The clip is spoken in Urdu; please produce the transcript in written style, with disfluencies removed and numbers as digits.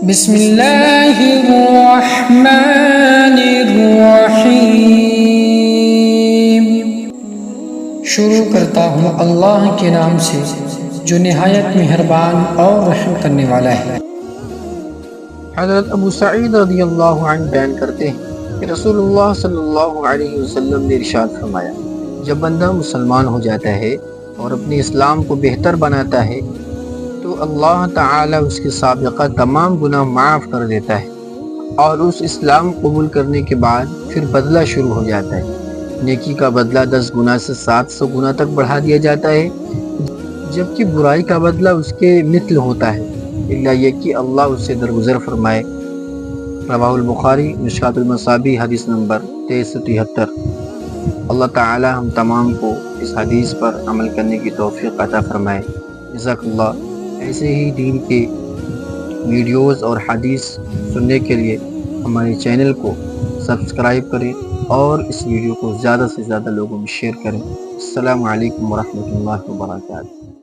بسم اللہ الرحمن الرحیم۔ شروع کرتا ہوں اللہ کے نام سے جو نہایت مہربان اور رحم کرنے والا ہے۔ حضرت ابو سعید رضی اللہ عنہ بیان کرتے ہیں کہ رسول اللہ صلی اللہ علیہ وسلم نے ارشاد فرمایا، جب بندہ مسلمان ہو جاتا ہے اور اپنے اسلام کو بہتر بناتا ہے تو اللہ تعالی اس کے سابقہ تمام گناہ معاف کر دیتا ہے، اور اس اسلام قبول کرنے کے بعد پھر بدلہ شروع ہو جاتا ہے۔ نیکی کا بدلہ 10 گنا سے 700 گنا تک بڑھا دیا جاتا ہے، جبکہ برائی کا بدلہ اس کے مثل ہوتا ہے، الا یہ کہ اللہ اس سے درگزر فرمائے۔ رواہ البخاری مشکوٰۃ المصابیح حدیث نمبر 2373۔ اللہ تعالی ہم تمام کو اس حدیث پر عمل کرنے کی توفیق عطا فرمائے۔ جزاک اللہ۔ ایسے ہی دین کے ویڈیوز اور حدیث سننے کے لیے ہمارے چینل کو سبسکرائب کریں اور اس ویڈیو کو زیادہ سے زیادہ لوگوں میں شیئر کریں۔ السلام علیکم ورحمۃ اللہ وبرکاتہ۔